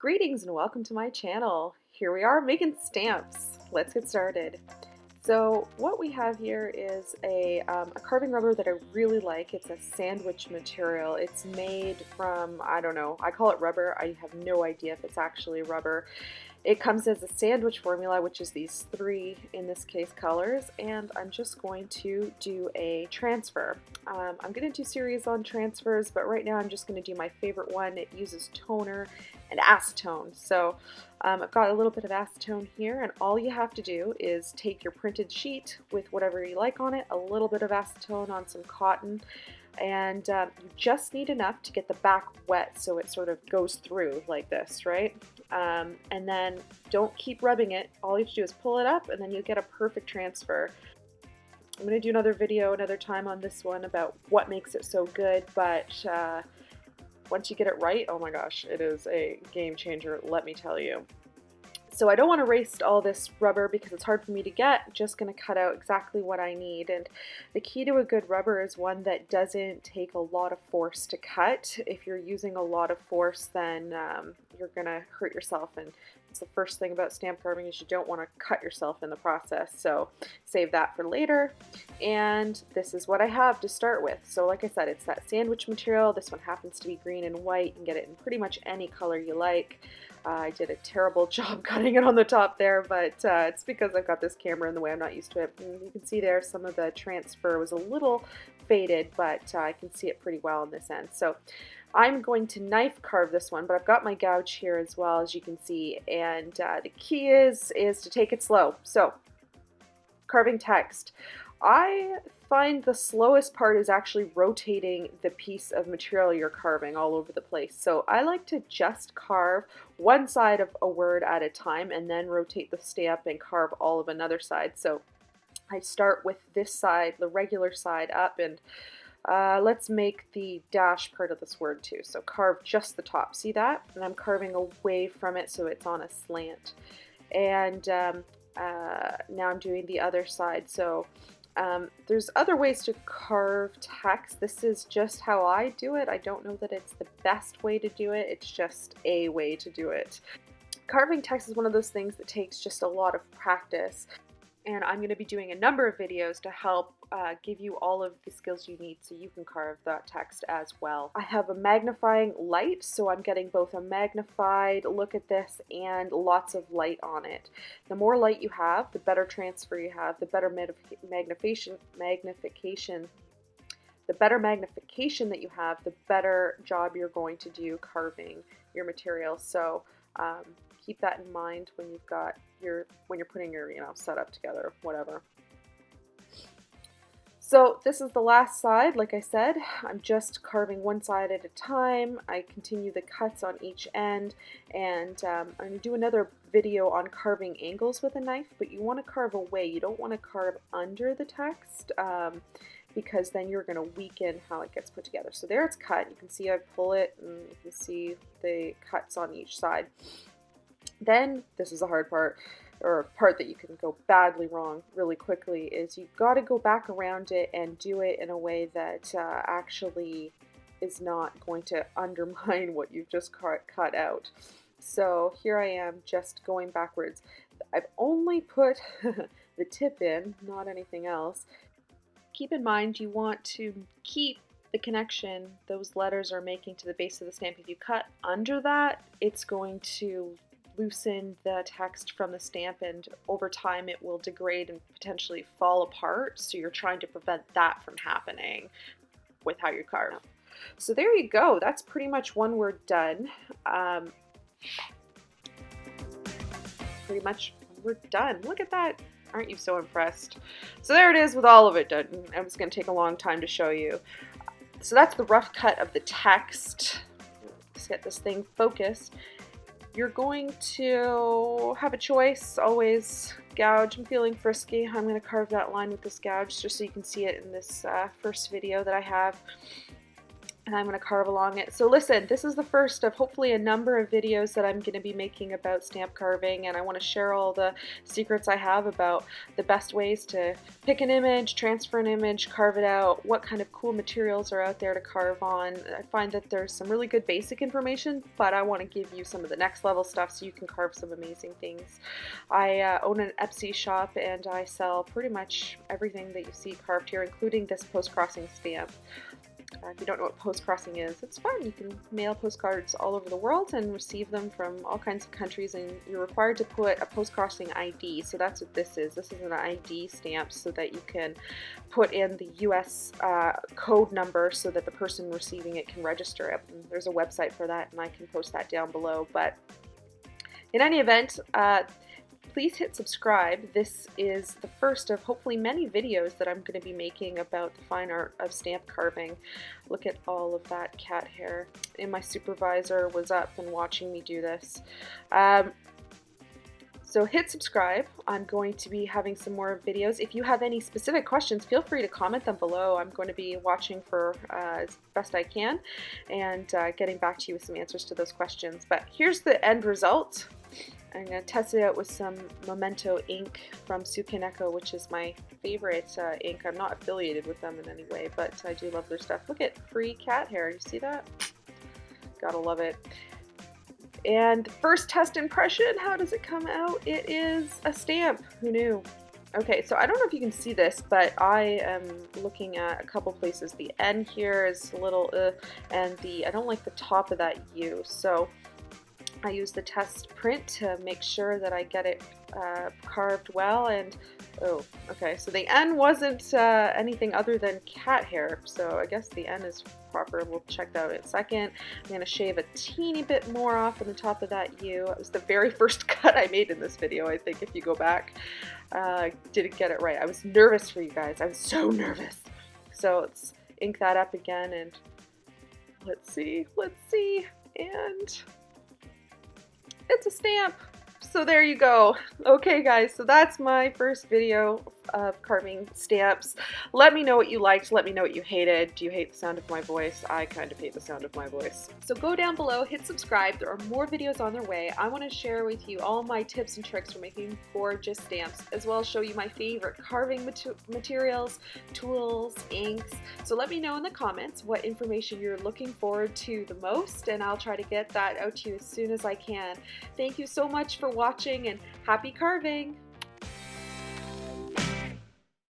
Greetings and welcome to my channel. Here we are making stamps. Let's get started. So what we have here is a carving rubber that I really like. It's a sandwich material. It's made from, I don't know, I call it rubber. I have no idea if it's actually rubber. It comes as a sandwich formula, which is these three, in this case, colors, and I'm just going to do a transfer. I'm going to do series on transfers, but right now I'm just going to do my favorite one. It uses toner and acetone. So I've got a little bit of acetone here, and all you have to do is take your printed sheet with whatever you like on it, a little bit of acetone on some cotton, and you just need enough to get the back wet so it sort of goes through like this, right? And then don't keep rubbing it. All you have to do is pull it up and then you get a perfect transfer. I'm going to do another video another time on this one about what makes it so good, but once you get it right, oh my gosh, it is a game changer, let me tell you. So I don't want to waste all this rubber because it's hard for me to get. I'm just going to cut out exactly what I need. And the key to a good rubber is one that doesn't take a lot of force to cut. If you're using a lot of force, then you're going to hurt yourself. And it's the first thing about stamp carving is you don't want to cut yourself in the process. So save that for later. And this is what I have to start with. So like I said, it's that sandwich material. This one happens to be green and white. You can get it in pretty much any color you like. I did a terrible job cutting it on the top there, but it's because I've got this camera in the way. I'm not used to it. And you can see there some of the transfer was a little faded, but I can see it pretty well on this end. So I'm going to knife carve this one, but I've got my gouge here as well, as you can see. And the key is to take it slow. So carving text. I find the slowest part is actually rotating the piece of material you're carving all over the place. So I like to just carve one side of a word at a time and then rotate the stamp and carve all of another side. So I start with this side, the regular side up, and let's make the dash part of this word too. So carve just the top. See that? And I'm carving away from it so it's on a slant. And now I'm doing the other side. So there's other ways to carve text. This is just how I do it. I don't know that it's the best way to do it. It's just a way to do it. Carving text is one of those things that takes just a lot of practice. And I'm going to be doing a number of videos to help give you all of the skills you need so you can carve that text as well. I have a magnifying light, so I'm getting both a magnified look at this and lots of light on it. The more light you have, the better transfer you have, the better magnification that you have, the better job you're going to do carving your material. So keep that in mind when you've got when you're putting your setup together, whatever. So this is the last side. Like I said, I'm just carving one side at a time. I continue the cuts on each end, and I'm going to do another video on carving angles with a knife, but you want to carve away. You don't want to carve under the text because then you're going to weaken how it gets put together. So there it's cut. You can see I pull it, and you can see the cuts on each side. Then, this is the hard part, or part that you can go badly wrong really quickly, is you've got to go back around it and do it in a way that actually is not going to undermine what you've just cut out. So here I am just going backwards. I've only put the tip in, not anything else. Keep in mind you want to keep the connection those letters are making to the base of the stamp. If you cut under that, it's going to loosen the text from the stamp, and over time it will degrade and potentially fall apart. So you're trying to prevent that from happening with how you carve. So there you go. That's pretty much one word done. Pretty much we're done. Look at that. Aren't you so impressed? So there it is with all of it done. It was going to take a long time to show you. So that's the rough cut of the text. Let's get this thing focused. You're going to have a choice, always gouge. I'm feeling frisky. I'm going to carve that line with this gouge just so you can see it in this first video that I have. and I'm going to carve along it. So listen, this is the first of hopefully a number of videos that I'm going to be making about stamp carving, and I want to share all the secrets I have about the best ways to pick an image, transfer an image, carve it out, what kind of cool materials are out there to carve on. I find that there's some really good basic information, but I want to give you some of the next level stuff so you can carve some amazing things. I own an Etsy shop, and I sell pretty much everything that you see carved here, including this post-crossing stamp. If you don't know what post-crossing is, it's fun. You can mail postcards all over the world and receive them from all kinds of countries, and you're required to put a post-crossing ID. So that's what this is. This is an ID stamp so that you can put in the US code number so that the person receiving it can register it. And there's a website for that, and I can post that down below. But in any event, please hit subscribe. This is the first of hopefully many videos that I'm going to be making about the fine art of stamp carving. Look at all of that cat hair. And my supervisor was up and watching me do this. So hit subscribe. I'm going to be having some more videos. If you have any specific questions, feel free to comment them below. I'm going to be watching for as best I can and getting back to you with some answers to those questions. But here's the end result. I'm going to test it out with some Memento ink from Sukaneko, which is my favorite ink. I'm not affiliated with them in any way, but I do love their stuff. Look at free cat hair. You see that? Gotta love it. And first test impression, how does it come out? It is a stamp. Who knew? Okay, so I don't know if you can see this, but I am looking at a couple places. The N here is a little and I don't like the top of that U. So I use the test print to make sure that I get it carved well, and oh, okay, so the N wasn't anything other than cat hair, so I guess the N is proper. We'll check that out in a second. I'm going to shave a teeny bit more off on the top of that U. It was the very first cut I made in this video, I think, if you go back. Didn't get it right. I was nervous for you guys. I was so nervous. So let's ink that up again, and let's see, and it's a stamp. So there you go. Okay guys, so that's my first video of carving stamps. Let me know what you liked, let me know what you hated. Do you hate the sound of my voice? I kind of hate the sound of my voice. So go down below, hit subscribe. There are more videos on their way. I want to share with you all my tips and tricks for making gorgeous stamps, as well as show you my favorite carving materials, tools, inks. So let me know in the comments what information you're looking forward to the most, and I'll try to get that out to you as soon as I can. Thank you so much for watching, and happy carving!